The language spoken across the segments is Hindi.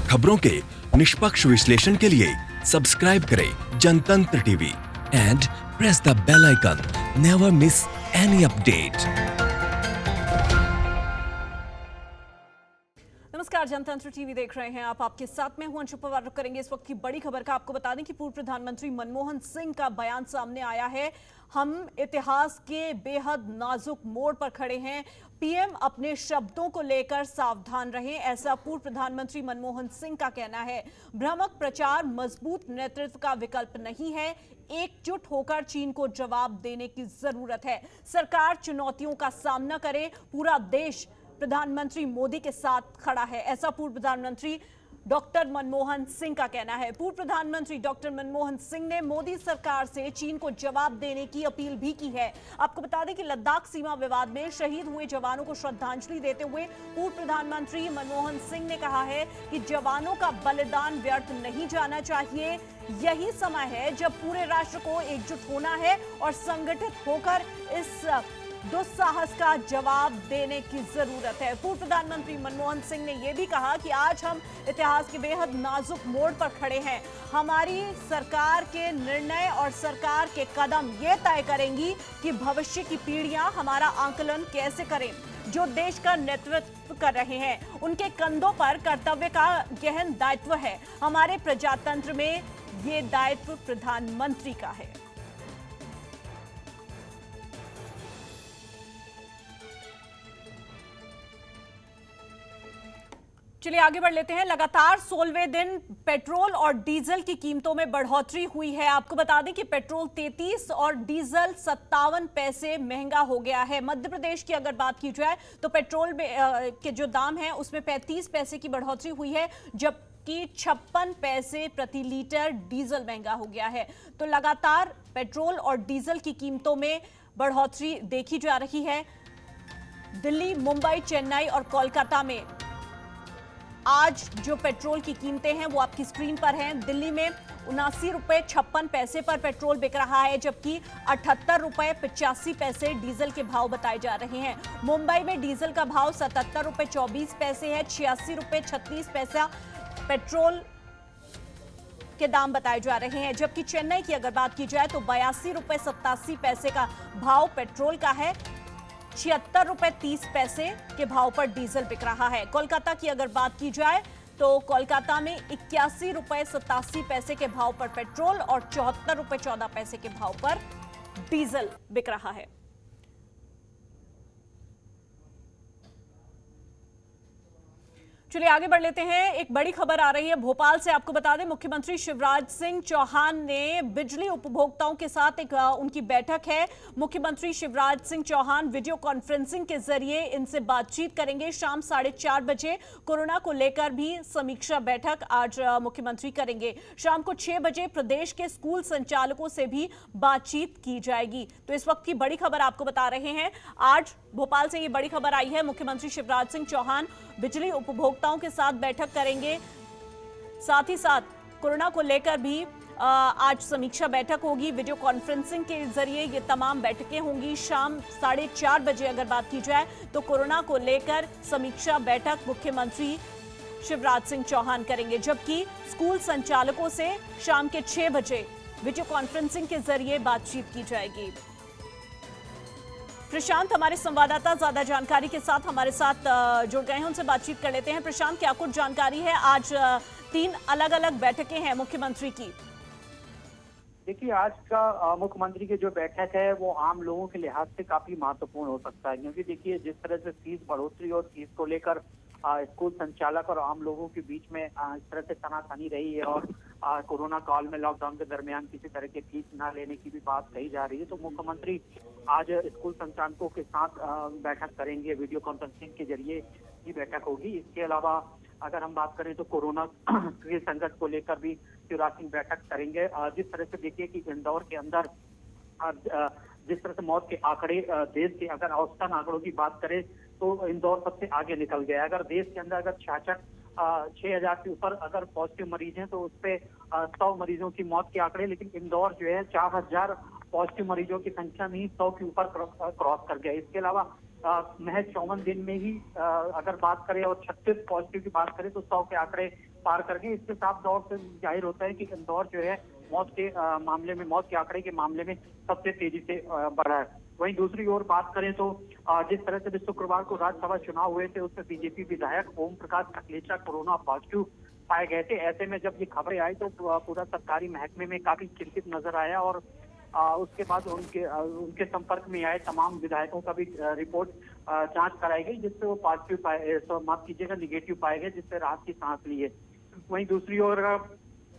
खबरों के निष्पक्ष विश्लेषण के लिए सब्सक्राइब करें Jantantra TV and press the bell icon. Never miss any update. नमस्कार, जनतंत्र टीवी देख रहे हैं आप। आपके साथ में हूं अंशु पवार। रुक करेंगे इस वक्त की बड़ी खबर का। आपको बता दें कि पूर्व प्रधानमंत्री मनमोहन सिंह का बयान सामने आया है। हम इतिहास के बेहद नाजुक मोड़ पर खड़े हैं। पीएम अपने शब्दों को लेकर सावधान रहें, ऐसा पूर्व प्रधानमंत्री मनमोहन सिंह का कहना है। भ्रामक प्रचार मजबूत नेतृत्व का विकल्प नहीं है। एकजुट होकर चीन को जवाब देने की जरूरत है। सरकार चुनौतियों का सामना करे, पूरा देश प्रधानमंत्री मोदी के साथ खड़ा है, ऐसा पूर्व प्रधानमंत्री डॉक्टर मनमोहन सिंह का कहना है। पूर्व प्रधानमंत्री डॉक्टर मनमोहन सिंह ने मोदी सरकार से चीन को जवाब देने की अपील भी की है। आपको बता दें कि लद्दाख सीमा विवाद में शहीद हुए जवानों को श्रद्धांजलि देते हुए पूर्व प्रधानमंत्री मनमोहन सिंह ने कहा है कि जवानों का बलिदान व्यर्थ नहीं जाना चाहिए। यही समय है जब पूरे राष्ट्र को एकजुट होना है और संगठित होकर इस दुस्साहस का जवाब देने की जरूरत है। पूर्व प्रधानमंत्री मनमोहन सिंह ने यह भी कहा कि आज हम इतिहास के बेहद नाजुक मोड़ पर खड़े हैं। हमारी सरकार के निर्णय और सरकार के कदम ये तय करेंगी कि भविष्य की पीढ़ियां हमारा आकलन कैसे करें। जो देश का नेतृत्व कर रहे हैं उनके कंधों पर कर्तव्य का गहन दायित्व है। हमारे प्रजातंत्र में ये दायित्व प्रधानमंत्री का है। चलिए आगे बढ़ लेते हैं। लगातार 16वें दिन पेट्रोल और डीजल की कीमतों में बढ़ोतरी हुई है। आपको बता दें कि पेट्रोल 33 और डीजल 57 पैसे महंगा हो गया है। मध्य प्रदेश की अगर बात की जाए तो पेट्रोल के जो दाम है उसमें 35 पैसे की बढ़ोतरी हुई है, जबकि 56 पैसे प्रति लीटर डीजल महंगा हो गया है। तो लगातार पेट्रोल और डीजल की कीमतों में बढ़ोतरी देखी जा रही है। दिल्ली, मुंबई, चेन्नई और कोलकाता में आज जो पेट्रोल की कीमतें हैं वो आपकी स्क्रीन पर हैं। दिल्ली में 79 रुपए 56 पैसे पर पेट्रोल बिक रहा है, जबकि 78 रुपए 85 पैसे डीजल के भाव बताए जा रहे हैं। मुंबई में डीजल का भाव 77 रुपए 24 पैसे है। 86 रुपए 36 पैसा पेट्रोल के दाम बताए जा रहे हैं, जबकि चेन्नई की अगर बात की जाए तो 82 रुपए 87 पैसे का भाव पेट्रोल का है। 76 रुपए 30 पैसे के भाव पर डीजल बिक रहा है। कोलकाता की अगर बात की जाए तो कोलकाता में 81 रुपए 87 पैसे के भाव पर पेट्रोल और 74 रुपए 14 पैसे के भाव पर डीजल बिक रहा है। चलिए आगे बढ़ लेते हैं। एक बड़ी खबर आ रही है भोपाल से। आपको बता दें मुख्यमंत्री शिवराज सिंह चौहान ने बिजली उपभोक्ताओं के साथ उनकी बैठक है। मुख्यमंत्री शिवराज सिंह चौहान वीडियो कॉन्फ्रेंसिंग के जरिए इनसे बातचीत करेंगे। शाम 4:30 बजे कोरोना को लेकर भी समीक्षा बैठक आज मुख्यमंत्री करेंगे। शाम को 6 बजे प्रदेश के स्कूल संचालकों से भी बातचीत की जाएगी। तो इस वक्त की बड़ी खबर आपको बता रहे हैं। आज भोपाल से ये बड़ी खबर आई है। मुख्यमंत्री शिवराज सिंह चौहान बिजली उपभोक्ताओं के साथ बैठक करेंगे। साथ ही साथ कोरोना को लेकर भी आज समीक्षा बैठक होगी। वीडियो कॉन्फ्रेंसिंग के जरिए ये तमाम बैठकें होंगी। शाम 4:30 बजे अगर बात की जाए तो कोरोना को लेकर समीक्षा बैठक मुख्यमंत्री शिवराज सिंह चौहान करेंगे, जबकि स्कूल संचालकों से शाम के 6 बजे वीडियो कॉन्फ्रेंसिंग के जरिए बातचीत की जाएगी। प्रशांत हमारे संवाददाता ज्यादा जानकारी के साथ हमारे साथ जुड़ गए हैं, उनसे बातचीत कर लेते हैं। प्रशांत, क्या कुछ जानकारी है? आज 3 अलग-अलग बैठकें हैं मुख्यमंत्री की। देखिए, आज का मुख्यमंत्री की जो बैठक है वो आम लोगों के लिहाज से काफी महत्वपूर्ण हो सकता है, क्योंकि देखिए जिस तरह से फीस बढ़ोतरी और फीस को लेकर स्कूल संचालक और आम लोगों के बीच में इस तरह से तनातनी रही है और कोरोना काल में लॉकडाउन के दरमियान किसी तरह के फीस ना लेने की भी बात कही जा रही है। तो मुख्यमंत्री आज स्कूल संचालकों के साथ बैठक करेंगे। वीडियो कॉन्फ्रेंसिंग के जरिए ये बैठक होगी। इसके अलावा अगर हम बात करें तो कोरोना के संकट को लेकर भी शिवराज सिंह बैठक करेंगे। जिस तरह से देखिए कि इंदौर के अंदर जिस तरह से मौत के आंकड़े देश के अगर औसतन आंकड़ों की बात करें तो इंदौर सबसे आगे निकल गया। अगर देश के अंदर अगर 6,000 के ऊपर अगर पॉजिटिव मरीज हैं तो उस पे 100 मरीजों की मौत के आंकड़े, लेकिन इंदौर जो है 4,000 पॉजिटिव मरीजों की संख्या में ही 100 के ऊपर क्रॉस कर गया। इसके अलावा महज 54 दिन में ही अगर बात करें और 36 पॉजिटिव की बात करें तो 100 के आंकड़े पार कर गए। इसके साफ तौर से जाहिर होता है कि इंदौर जो है मौत के मामले में, मौत के आंकड़े के मामले में सबसे तेजी से बढ़ा है। वहीं दूसरी ओर बात करें तो जिस तरह से शुक्रवार को राज्यसभा चुनाव हुए थे, उसमें बीजेपी विधायक ओम प्रकाश अखलेचा कोरोना पॉजिटिव पाए गए थे। ऐसे में जब ये खबरें आई तो पूरा सरकारी महकमे में काफी चिंतित नजर आया और उसके बाद उनके संपर्क में आए तमाम विधायकों का भी रिपोर्ट जांच कराई गई, जिससे वो पॉजिटिव पाए, माफ कीजिएगा, निगेटिव पाए गए, जिससे राहत की सांस ली है। वहीं दूसरी ओर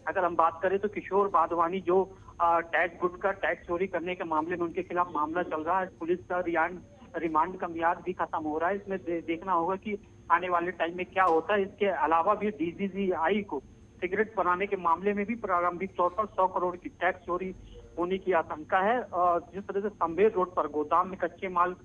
अगर हम बात करें तो किशोर वाधवानी जो टैक्स गुटखा टैक्स चोरी करने के मामले में उनके खिलाफ मामला चल रहा है, पुलिस का रिमांड का मियाद भी खत्म हो रहा है। इसमें देखना होगा कि आने वाले टाइम में क्या होता है। इसके अलावा भी डीजीजीआई को सिगरेट बनाने के मामले में भी प्रारंभिक तौर पर 100 करोड़ की टैक्स चोरी होने की आशंका है। जिस तरह से संबेर रोड पर गोदाम में कच्चे माल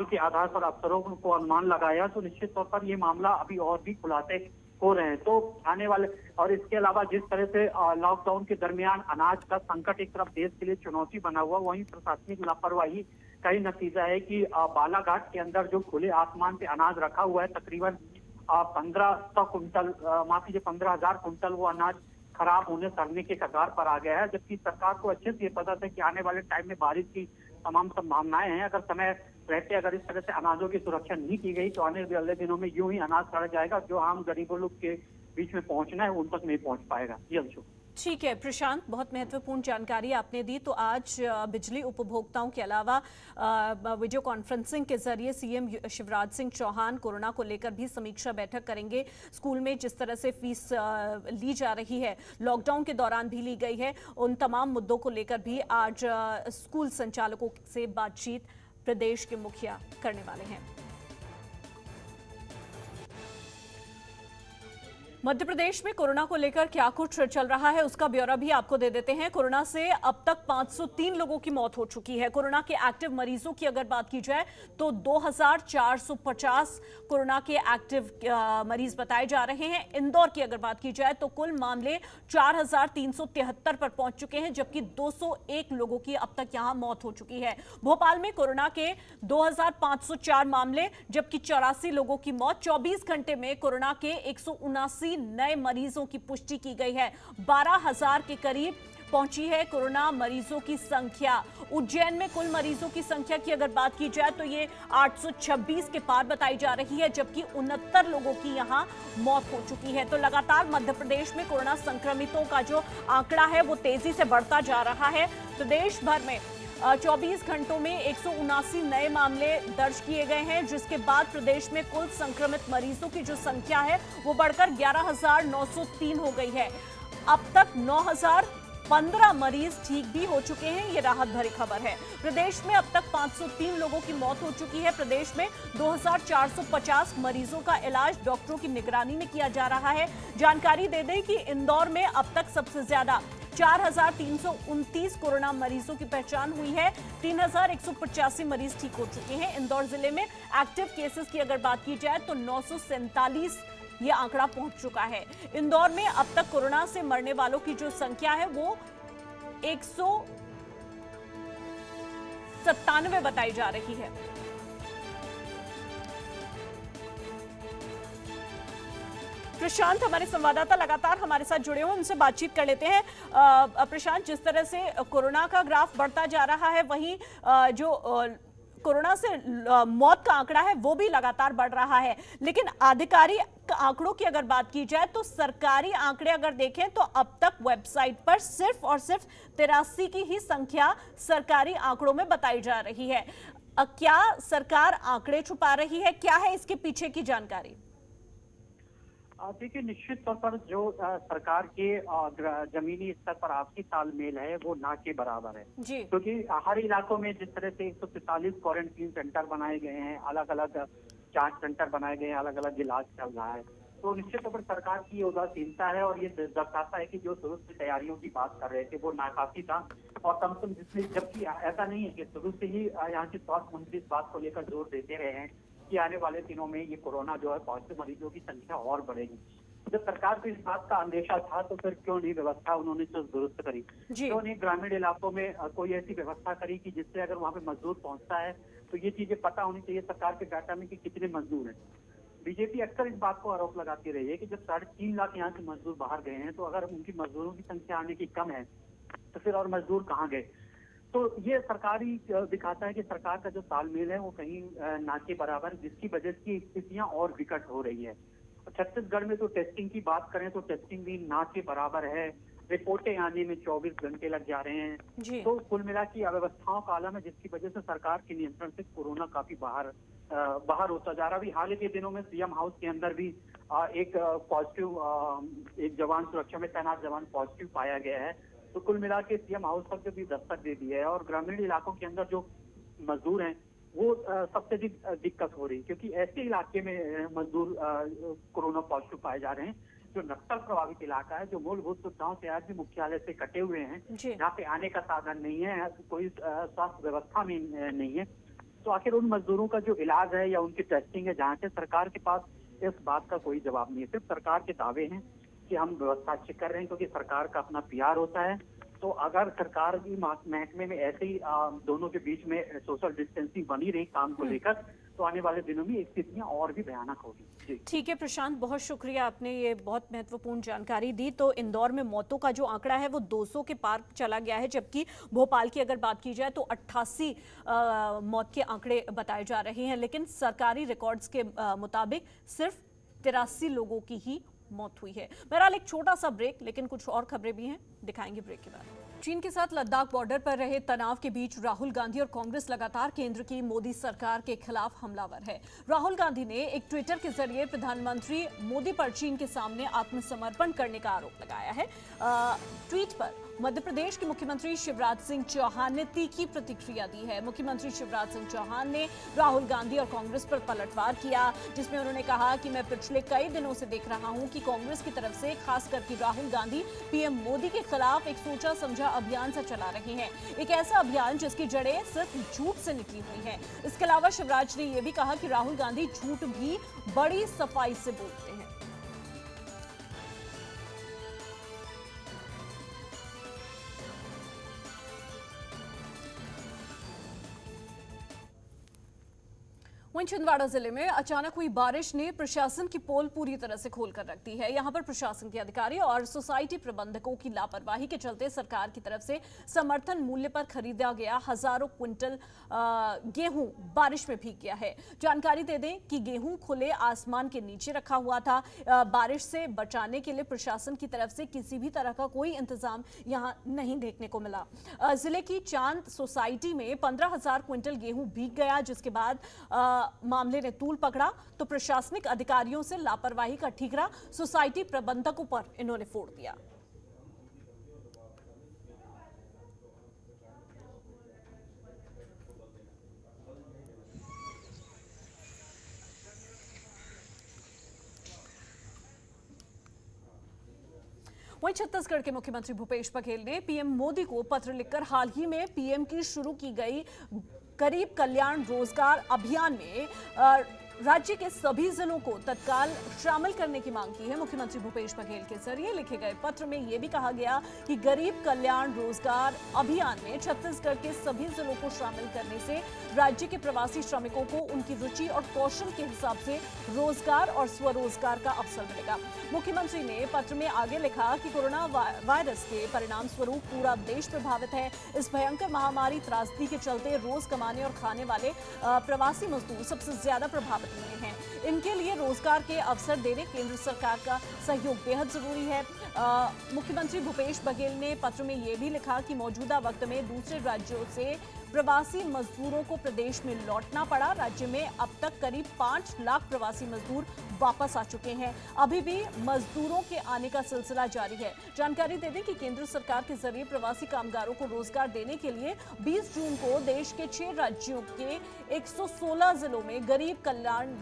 के आधार पर अफसरों को अनुमान लगाया, तो निश्चित तौर पर ये मामला अभी और भी खुलासे हो रहे हैं। तो आने वाले, और इसके अलावा जिस तरह से लॉकडाउन के दरमियान अनाज का संकट एक तरफ देश के लिए चुनौती बना हुआ, वहीं प्रशासनिक लापरवाही का ही नतीजा है कि बालाघाट के अंदर जो खुले आसमान पे अनाज रखा हुआ है, तकरीबन 1500 कुंटल, माफ कीजिए 15,000 कुंटल वो अनाज खराब होने सड़ने के कगार पर आ गया है। जबकि सरकार को अच्छे से ये पता था कि आने वाले टाइम में बारिश की तमाम संभावनाएं हैं। अगर समय रहते अगर इस तरह से अनाजों की सुरक्षा नहीं की गई तो आने वाले दिनों में यूं ही अनाज सड़ जाएगा, जो आम गरीबों लोग के बीच में पहुंचना है उन तक नहीं पहुंच पाएगा। जी अंशु। ठीक है प्रशांत, बहुत महत्वपूर्ण जानकारी आपने दी। तो आज बिजली उपभोक्ताओं के अलावा वीडियो कॉन्फ्रेंसिंग के जरिए सीएम शिवराज सिंह चौहान कोरोना को लेकर भी समीक्षा बैठक करेंगे। स्कूल में जिस तरह से फीस ली जा रही है, लॉकडाउन के दौरान भी ली गई है, उन तमाम मुद्दों को लेकर भी आज स्कूल संचालकों से बातचीत प्रदेश के मुखिया करने वाले हैं। मध्य प्रदेश में कोरोना को लेकर क्या कुछ चल रहा है उसका ब्यौरा भी आपको दे देते हैं। कोरोना से अब तक 503 लोगों की मौत हो चुकी है। कोरोना के एक्टिव मरीजों की अगर बात की जाए तो 2450 कोरोना के एक्टिव मरीज बताए जा रहे हैं। इंदौर की अगर बात की जाए तो कुल मामले 4373 पर पहुंच चुके हैं, जबकि 201 लोगों की अब तक यहां मौत हो चुकी है। भोपाल में कोरोना के 2504 मामले, जबकि 84 लोगों की मौत। 24 घंटे में कोरोना के 179 नए मरीजों की पुष्टि की गई है। 12,000 के करीब पहुंची है कोरोना मरीजों की संख्या। उज्जैन में कुल मरीजों की संख्या की अगर बात की जाए तो ये 826 के पार बताई जा रही है, जबकि 69 लोगों की यहां मौत हो चुकी है। तो लगातार मध्य प्रदेश में कोरोना संक्रमितों का जो आंकड़ा है वो तेजी से बढ़ता जा रहा है। प्रदेश भर में 24 घंटों में 179 नए मामले दर्ज किए गए हैं, जिसके बाद प्रदेश में कुल संक्रमित मरीजों की जो संख्या है वो बढ़कर 11,903 हो गई है। अब तक 9,015 मरीज ठीक भी हो चुके हैं। ये राहत भरी खबर है। प्रदेश में अब तक 503 लोगों की मौत हो चुकी है। प्रदेश में 2,450 मरीजों का इलाज डॉक्टरों की निगरानी में किया जा रहा है। जानकारी दे दें कि इंदौर में अब तक सबसे ज्यादा 4,329 कोरोना मरीजों की पहचान हुई है। 3,185 मरीज ठीक हो चुके हैं। इंदौर जिले में एक्टिव केसेस की अगर बात की जाए तो 947 ये आंकड़ा पहुंच चुका है। इंदौर में अब तक कोरोना से मरने वालों की जो संख्या है वो 197 बताई जा रही है। प्रशांत, हमारे संवाददाता लगातार हमारे साथ जुड़े हुए, उनसे बातचीत कर लेते हैं। प्रशांत, जिस तरह से कोरोना का ग्राफ बढ़ता जा रहा है, वहीं जो कोरोना से मौत का आंकड़ा है वो भी लगातार बढ़ रहा है, लेकिन आधिकारिक आंकड़ों की अगर बात की जाए तो सरकारी आंकड़े अगर देखें तो अब तक वेबसाइट पर सिर्फ और सिर्फ 83 की ही संख्या सरकारी आंकड़ों में बताई जा रही है। क्या सरकार आंकड़े छुपा रही है? क्या है इसके पीछे की जानकारी? देखिए, निश्चित तौर पर जो सरकार के जमीनी स्तर पर आपसी तालमेल है वो ना के बराबर है, क्योंकि हर इलाकों में जिस तरह से 143 क्वारंटीन सेंटर बनाए गए हैं, अलग अलग जांच सेंटर बनाए गए हैं, अलग अलग इलाज चल रहा है, तो निश्चित तौर पर सरकार की उदासीनता है। और ये दर्शाता है कि जो शुरू से तैयारियों की बात कर रहे थे वो नाकाफी था। और कम से कम जिसमें, जबकि ऐसा नहीं है कि शुरू से ही यहाँ के स्वास्थ्य मंत्री इस बात को लेकर जोर देते रहे हैं कि आने वाले दिनों में ये कोरोना जो है पॉजिटिव मरीजों की संख्या और बढ़ेगी। जब सरकार को इस बात का अंदेशा था तो फिर क्यों नहीं व्यवस्था उन्होंने तो दुरुस्त करी? क्यों नहीं ग्रामीण इलाकों में कोई ऐसी व्यवस्था करी कि जिससे अगर वहाँ पे मजदूर पहुंचता है तो ये चीजें पता होनी चाहिए सरकार के डाटा में कि कितने मजदूर हैं। बीजेपी अक्सर इस बात को आरोप लगाती रही है कि जब 3.5 लाख यहाँ से मजदूर बाहर गए हैं, तो अगर उनकी मजदूरों की संख्या आने की कम है तो फिर और मजदूर कहाँ गए। तो ये सरकारी दिखाता है कि सरकार का जो तालमेल है वो कहीं ना के बराबर, जिसकी वजह से स्थितियां और विकट हो रही है। छत्तीसगढ़ में तो टेस्टिंग की बात करें तो टेस्टिंग भी ना के बराबर है, रिपोर्टें आने में 24 घंटे लग जा रहे हैं। तो कुल मिला की अव्यवस्थाओं का आलम है, जिसकी वजह से सरकार के नियंत्रण से कोरोना काफी बाहर होता जा रहा है। अभी हाल ही के दिनों में सीएम हाउस के अंदर भी एक पॉजिटिव एक जवान, सुरक्षा में तैनात जवान पॉजिटिव पाया गया है। तो कुल मिला के सीएम हाउस तक भी दस्तक दे दी है, और ग्रामीण इलाकों के अंदर जो मजदूर हैं वो सबसे अधिक दिक्कत हो रही, क्योंकि ऐसे इलाके में मजदूर कोरोना पॉजिटिव पाए जा रहे हैं जो नक्सल प्रभावित इलाका है, जो मूलभूत सुविधाओं से आज भी मुख्यालय से कटे हुए हैं, जहाँ पे आने का साधन नहीं है, कोई स्वास्थ्य व्यवस्था में नहीं है। तो आखिर उन मजदूरों का जो इलाज है या उनकी टेस्टिंग है, जहाँ से सरकार के पास इस बात का कोई जवाब नहीं है। सिर्फ सरकार के दावे हैं कि हम व्यवस्था अच्छी कर रहे हैं, क्योंकि सरकार का अपना पीआर होता है। तो अगर सरकार की महकमे में ऐसे ही दोनों के बीच में सोशल डिस्टेंसिंग बनी रही काम को लेकर, तो आने वाले दिनों में स्थितियां और भी भयानक होगी। ठीक है प्रशांत, बहुत शुक्रिया, आपने ये बहुत महत्वपूर्ण जानकारी दी। तो इंदौर में मौतों का जो आंकड़ा है वो 200 के पार चला गया है, जबकि भोपाल की अगर बात की जाए तो 88 मौत के आंकड़े बताए जा रहे हैं, लेकिन सरकारी रिकॉर्ड्स के मुताबिक सिर्फ 83 लोगों की ही मौत हुई है। बहरहाल एक छोटा सा ब्रेक, लेकिन कुछ और खबरें भी हैं, दिखाएंगे ब्रेक के बाद। चीन के साथ लद्दाख बॉर्डर पर रहे तनाव के बीच राहुल गांधी और कांग्रेस लगातार केंद्र की मोदी सरकार के खिलाफ हमलावर है। राहुल गांधी ने एक ट्विटर के जरिए प्रधानमंत्री मोदी पर चीन के सामने आत्मसमर्पण करने का आरोप लगाया है। ट्वीट पर मध्य प्रदेश के मुख्यमंत्री शिवराज सिंह चौहान ने तीखी प्रतिक्रिया दी है। मुख्यमंत्री शिवराज सिंह चौहान ने राहुल गांधी और कांग्रेस पर पलटवार किया, जिसमें उन्होंने कहा कि मैं पिछले कई दिनों से देख रहा हूं कि कांग्रेस की तरफ से खासकर कि राहुल गांधी पीएम मोदी के खिलाफ एक सोचा समझा अभियान सा चला रहे हैं, एक ऐसा अभियान जिसकी जड़ें सिर्फ झूठ से निकली हुई हैं। इसके अलावा शिवराज ने यह भी कहा कि राहुल गांधी झूठ भी बड़ी सफाई से बोलते हैं। वहीं छिंदवाड़ा जिले में अचानक हुई बारिश ने प्रशासन की पोल पूरी तरह से खोलकर रख दी है। यहां पर प्रशासन के अधिकारी और सोसाइटी प्रबंधकों की लापरवाही के चलते सरकार की तरफ से समर्थन मूल्य पर खरीदा गया हजारों क्विंटल गेहूं बारिश में भीग गया है। जानकारी दे दें कि गेहूं खुले आसमान के नीचे रखा हुआ था। बारिश से बचाने के लिए प्रशासन की तरफ से किसी भी तरह का कोई इंतजाम यहां नहीं देखने को मिला। जिले की चांद सोसाइटी में 15,000 क्विंटल गेहूं भीग गया, जिसके बाद मामले ने तूल पकड़ा तो प्रशासनिक अधिकारियों से लापरवाही का ठीकरा सोसाइटी प्रबंधकों पर इन्होंने फोड़ दिया। वहीं छत्तीसगढ़ के मुख्यमंत्री भूपेश बघेल ने पीएम मोदी को पत्र लिखकर हाल ही में पीएम की शुरू की गई गरीब कल्याण रोजगार अभियान में राज्य के सभी जिलों को तत्काल शामिल करने की मांग की है। मुख्यमंत्री भूपेश बघेल के जरिए लिखे गए पत्र में यह भी कहा गया कि गरीब कल्याण रोजगार अभियान में छत्तीसगढ़ के सभी जिलों को शामिल करने से राज्य के प्रवासी श्रमिकों को उनकी रुचि और कौशल के हिसाब से रोजगार और स्वरोजगार का अवसर मिलेगा। मुख्यमंत्री ने पत्र में आगे लिखा कि कोरोना वायरस के परिणाम स्वरूप पूरा देश प्रभावित है। इस भयंकर महामारी त्रासदी के चलते रोज कमाने और खाने वाले प्रवासी मजदूर सबसे ज्यादा प्रभावित हैं। इनके लिए रोजगार के अवसर देने केंद्र सरकार का सहयोग बेहद जरूरी है। मुख्यमंत्री भूपेश बघेल ने पत्र में यह भी लिखा कि मौजूदा वक्त में दूसरे राज्यों से प्रवासी मजदूरों को प्रदेश में लौटना पड़ा। राज्य में अब तक करीब 5 लाख प्रवासी मजदूर वापस आ चुके हैं। अभी भी मजदूरों के आने का सिलसिला जारी है। जानकारी दे दें कि केंद्र सरकार के जरिए प्रवासी कामगारों को रोजगार देने के लिए 20 जून को देश के 6 राज्यों के 116 जिलों में गरीब कल्याण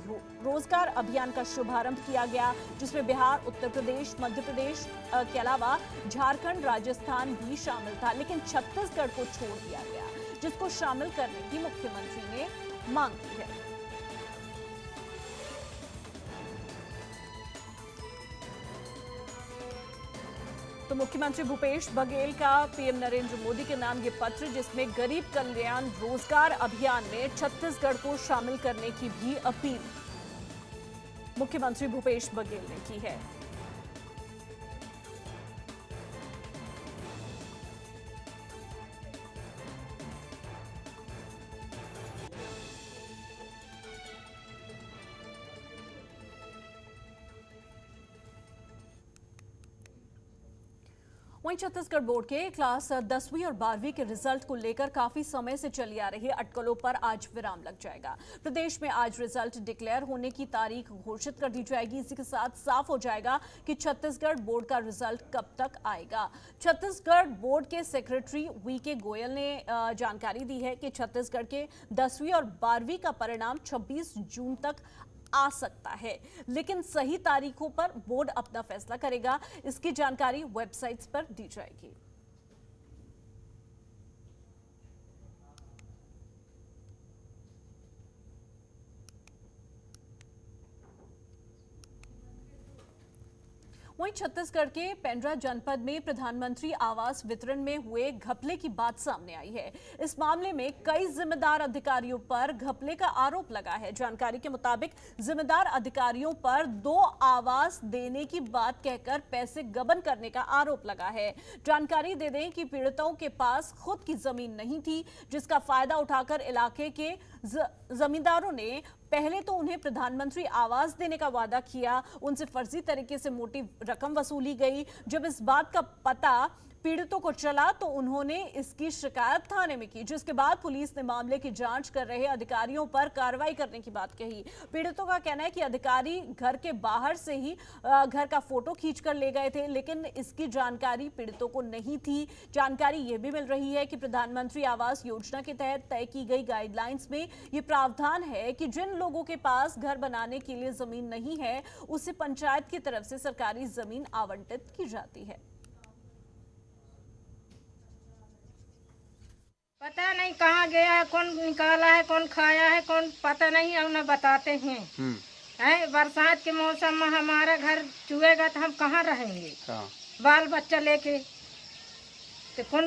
रोजगार अभियान का शुभारंभ किया गया, जिसमें बिहार, उत्तर प्रदेश, मध्य प्रदेश के अलावा झारखंड, राजस्थान भी शामिल था, लेकिन छत्तीसगढ़ को छोड़ दिया गया, जिसको शामिल करने की मुख्यमंत्री ने मांग की है। तो मुख्यमंत्री भूपेश बघेल का पीएम नरेंद्र मोदी के नाम ये पत्र, जिसमें गरीब कल्याण रोजगार अभियान में छत्तीसगढ़ को शामिल करने की भी अपील। मुख्यमंत्री भूपेश बघेल ने की है। वहीं छत्तीसगढ़ बोर्ड के क्लास 10वीं और 12वीं के रिजल्ट को लेकर काफी समय से चली आ रही अटकलों पर आज विराम लग जाएगा। प्रदेश में आज रिजल्ट डिक्लेयर होने की तारीख घोषित कर दी जाएगी। इसी के साथ साफ हो जाएगा कि छत्तीसगढ़ बोर्ड का रिजल्ट कब तक आएगा। छत्तीसगढ़ बोर्ड के सेक्रेटरी वीके गोयल ने जानकारी दी है कि छत्तीसगढ़ के 10वीं और 12वीं का परिणाम 26 जून तक आ सकता है, लेकिन सही तारीखों पर बोर्ड अपना फैसला करेगा। इसकी जानकारी वेबसाइट्स पर दी जाएगी। वहीं छत्तीसगढ़ के पेंड्रा जनपद में प्रधानमंत्री आवास वितरण में हुए घपले की बात सामने आई है। इस मामले में कई जिम्मेदार अधिकारियों पर घपले का आरोप लगा है। जानकारी के मुताबिक जिम्मेदार अधिकारियों पर 2 आवास देने की बात कहकर पैसे गबन करने का आरोप लगा है। जानकारी दे दें कि पीड़ितों के पास खुद की जमीन नहीं थी, जिसका फायदा उठाकर इलाके के जमींदारों ने पहले तो उन्हें प्रधानमंत्री आवास देने का वादा किया, उनसे फर्जी तरीके से मोटी रकम वसूली गई। जब इस बात का पता पीड़ितों को चला तो उन्होंने इसकी शिकायत थाने में की, जिसके बाद पुलिस ने मामले की जांच कर रहे अधिकारियों पर कार्रवाई करने की बात कही। पीड़ितों का कहना है कि अधिकारी घर के बाहर से ही घर का फोटो खींचकर ले गए थे, लेकिन इसकी जानकारी पीड़ितों को नहीं थी। जानकारी यह भी मिल रही है कि प्रधानमंत्री आवास योजना के तहत तय की गई गाइडलाइंस में यह प्रावधान है कि जिन लोगों के पास घर बनाने के लिए जमीन नहीं है, उसे पंचायत की तरफ से सरकारी जमीन आवंटित की जाती है। पता नहीं कहाँ गया है, कौन निकाला है, कौन खाया है, कौन पता नहीं, और न बताते हैं। है बरसात के मौसम में हमारा घर चुएगा तो हम कहाँ रहेंगे, बाल बच्चा लेके। तो कौन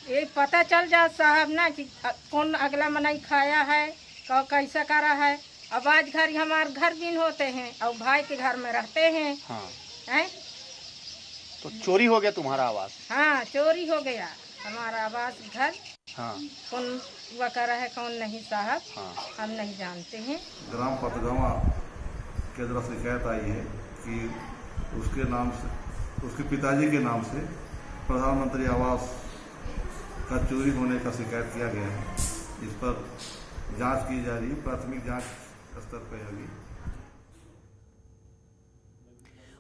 ये पता चल जाए साहब ना कि कौन अगला मनाई खाया है, कैसा करा है। अब आज घर हमारे घर भी होते हैं और भाई के घर में रहते हैं। हैं तो चोरी हो गया तुम्हारा आवास? हाँ, चोरी हो गया हमारा आवास घर। हाँ। कौन हुआ कर रहा है कौन नहीं साहब, हम नहीं जानते हैं। ग्राम पतगावा के द्वारा शिकायत आई है कि उसके नाम से, उसके पिताजी के नाम से प्रधानमंत्री आवास का चोरी होने का शिकायत किया गया है। इस पर जांच की जा रही है, प्राथमिक जांच स्तर पर होगी।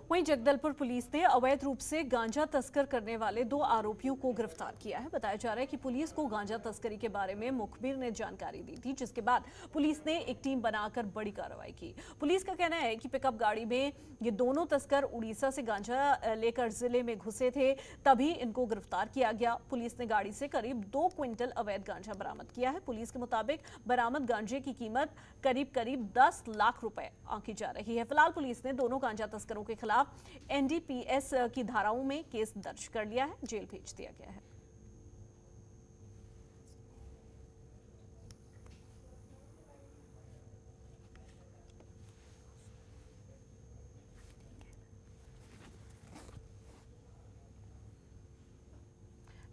वहीं जगदलपुर पुलिस ने अवैध रूप से गांजा तस्कर करने वाले 2 आरोपियों को गिरफ्तार किया है। बताया जा रहा है कि पुलिस को गांजा तस्करी के बारे में मुखबिर ने जानकारी दी थी, जिसके बाद पुलिस ने एक टीम बनाकर बड़ी कार्रवाई की। पुलिस का कहना है कि पिकअप गाड़ी में ये दोनों तस्कर उड़ीसा से गांजा लेकर जिले में घुसे थे, तभी इनको गिरफ्तार किया गया। पुलिस ने गाड़ी से करीब 2 क्विंटल अवैध गांजा बरामद किया है। पुलिस के मुताबिक बरामद गांजे की कीमत करीब 10 लाख रुपए आंकी जा रही है। फिलहाल पुलिस ने दोनों गांजा तस्करों के खिलाफ एनडीपीएस की धाराओं में केस दर्ज कर लिया है, जेल भेज दिया गया है।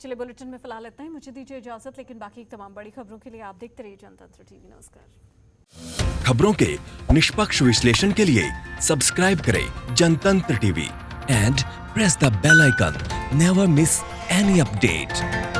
चलिए, बुलेटिन में फिलहाल इतना ही। मुझे दीजिए इजाजत, लेकिन बाकी तमाम बड़ी खबरों के लिए आप देखते रहिए जनतंत्र टीवी। नमस्कार। खबरों के निष्पक्ष विश्लेषण के लिए सब्सक्राइब करें Jantantra TV and press the bell icon. Never miss any update.